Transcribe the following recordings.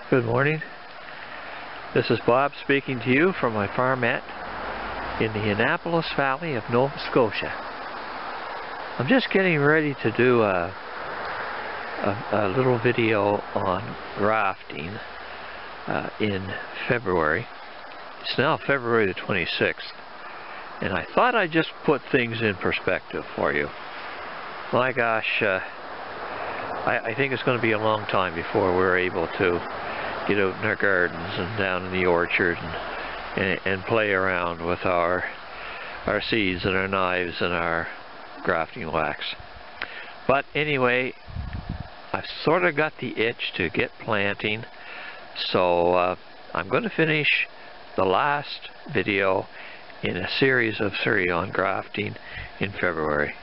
Good morning. This is Bob speaking to you from my farmette in the Annapolis Valley of Nova Scotia. I'm just getting ready to do a little video on grafting in February. It's now February the 26th, and I thought I'd just put things in perspective for you. My gosh, I think it's going to be a long time before we're able to get out in our gardens and down in the orchard and play around with our seeds and our knives and our grafting wax. But anyway, I've sort of got the itch to get planting, so I'm going to finish the last video in a series of 3 on grafting in February.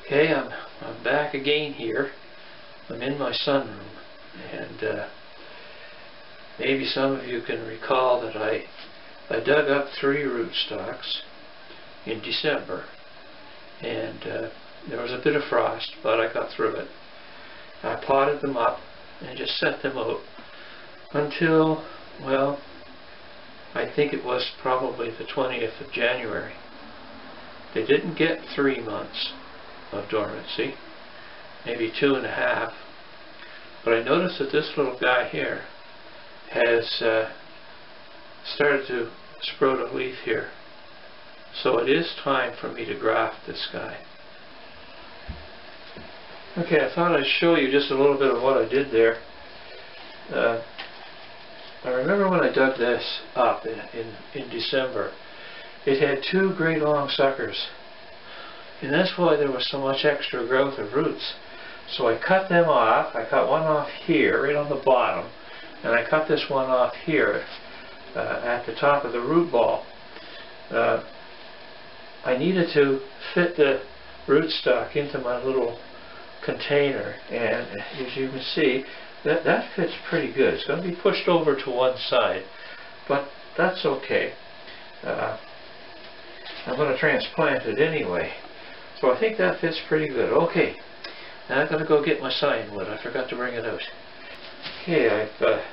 Okay, I'm back again here. I'm in my sunroom, and maybe some of you can recall that I dug up 3 rootstocks in December, and there was a bit of frost, but I got through it. I potted them up and just set them out until, well, I think it was probably the 20th of January. They didn't get 3 months of dormancy, maybe 2.5, but I noticed that this little guy here has started to sprout a leaf here, so it is time for me to graft this guy. Okay, I thought I'd show you just a little bit of what I did there. I remember when I dug this up in December, it had 2 great long suckers. And that's why there was so much extra growth of roots. So I cut them off. I cut one off here, right on the bottom, and I cut this one off here at the top of the root ball. I needed to fit the rootstock into my little container, and as you can see, that fits pretty good. It's going to be pushed over to one side, but that's okay. I'm going to transplant it anyway. So I think that fits pretty good. Okay, now I'm going to go get my sign wood. I forgot to bring it out. Okay, I've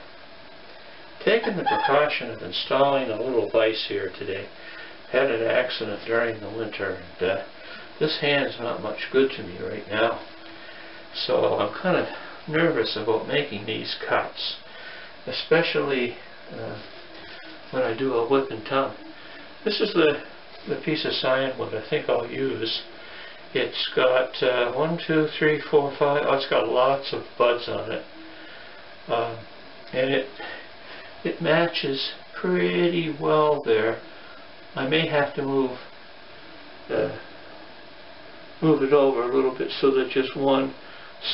taken the precaution of installing a little vise here today. Had an accident during the winter, and this hand's not much good to me right now. So I'm kind of nervous about making these cuts, especially when I do a whip and tongue. This is the piece of sign wood I think I'll use. It's got 1, 2, 3, 4, 5. Oh, it's got lots of buds on it, and it matches pretty well there. I may have to move it over a little bit so that just one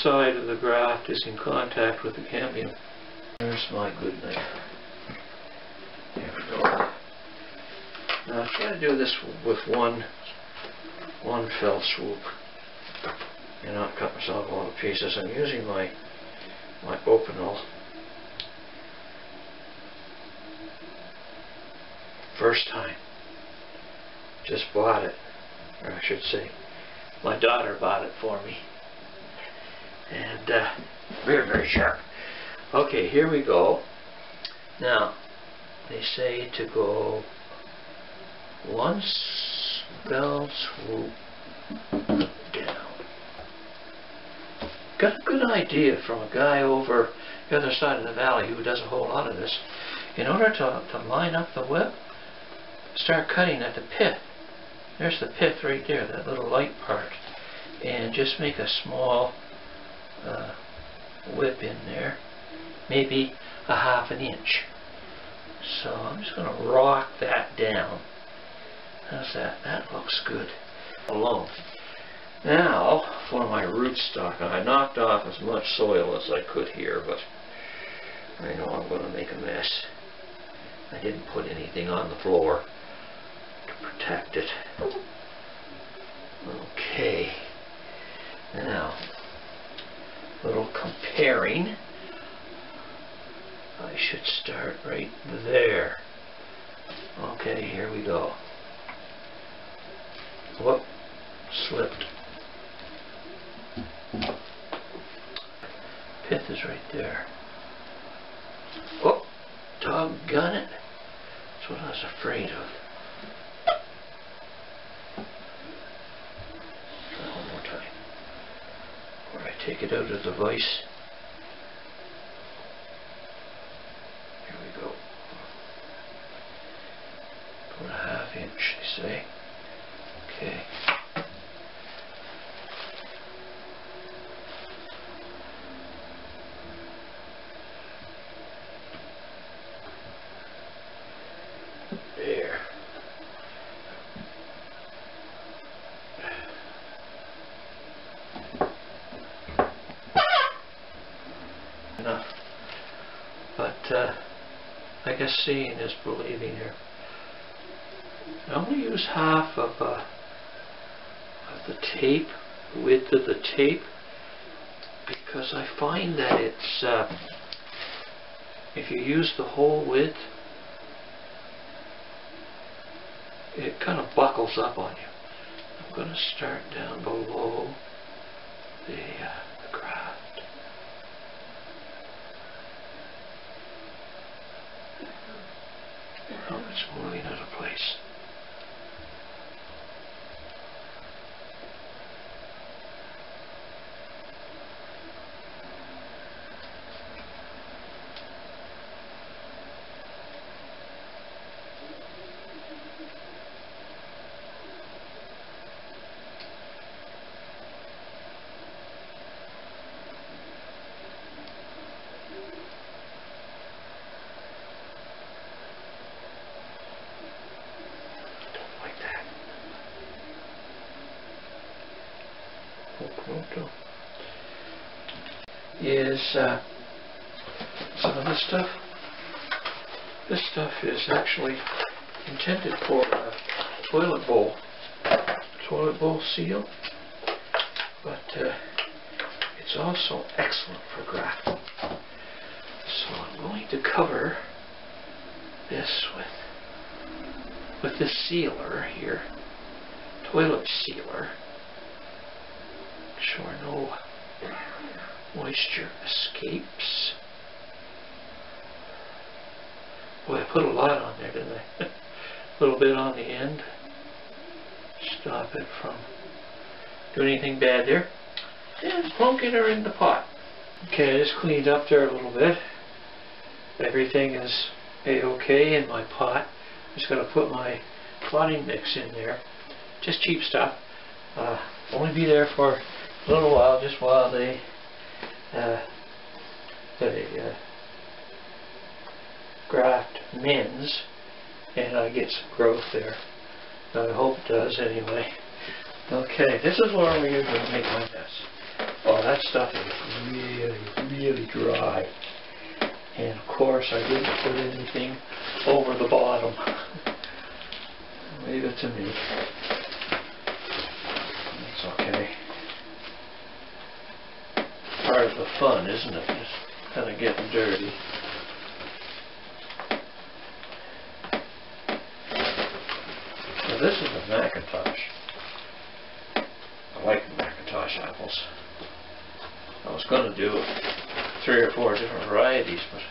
side of the graft is in contact with the cambium. There's my good knife. There we go. Now I try to do this with one fell swoop and not cut myself a lot of pieces. I'm using my Opinel. First time. Just bought it, or I should say my daughter bought it for me, and very, very sharp. Okay, here we go. Now they say to go one fell swoop down. Got a good idea from a guy over the other side of the valley who does a whole lot of this. In order to line up the whip, start cutting at the pith. There's the pith right there, that little light part, and just make a small whip in there, maybe a ½ inch. So I'm just going to rock that down. How's that? That looks good. Alone. Now for my rootstock. I knocked off as much soil as I could here, but I know I'm going to make a mess. I didn't put anything on the floor to protect it. Okay. Now, a little comparing. I should start right there. Okay, here we go. Whoop, slipped. Pith is right there. Doggone it. That's what I was afraid of. Try one more time. Where I take it out of the vise. Here we go. 1/2 inch, they say. Okay. There. Enough. But I guess seeing is believing here. I only use half of the tape, the width of the tape, because I find that it's if you use the whole width, it kind of buckles up on you. I'm going to start down below the graft. Oh, it's moving out of place. Is some of this stuff. This stuff is actually intended for a toilet bowl seal, but it's also excellent for grafting. So I'm going to cover this with this sealer here, toilet sealer. Sure, no moisture escapes. Boy, I put a lot on there, didn't I? A little bit on the end. Stop it from doing anything bad there. And plunking her in the pot. Okay, I just cleaned up there a little bit. Everything is a-okay in my pot. I'm just going to put my clotting mix in there. Just cheap stuff. Only be there for a little while, just while they graft mends and I get some growth there. I hope it does anyway. Okay, this is where we usually make my mess. Oh, that stuff is really, really dry. And of course I didn't put anything over the bottom. Leave it to me. It's okay. Part of the fun, isn't it? Just kind of getting dirty. Now this is a Macintosh. I like Macintosh apples. I was going to do 3 or 4 different varieties, but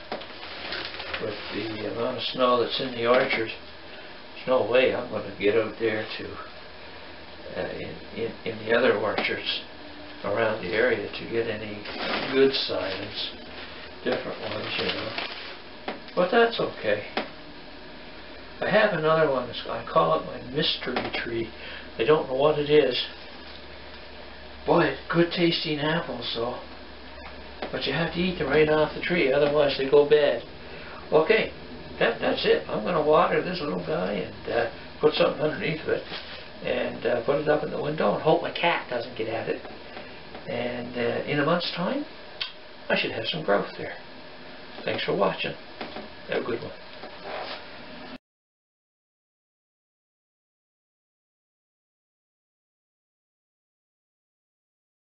with the amount of snow that's in the orchard, there's no way I'm going to get out there to in the other orchards around the area to get any good signs, different ones, you know. But that's okay. I have another one, I call it my mystery tree. I don't know what it is. Boy, good tasting apples though. But you have to eat them right off the tree, otherwise they go bad. Okay, that's it. I'm going to water this little guy and put something underneath of it and put it up in the window and hope my cat doesn't get at it. And in a month's time, I should have some growth there. Thanks for watching. Have a good one.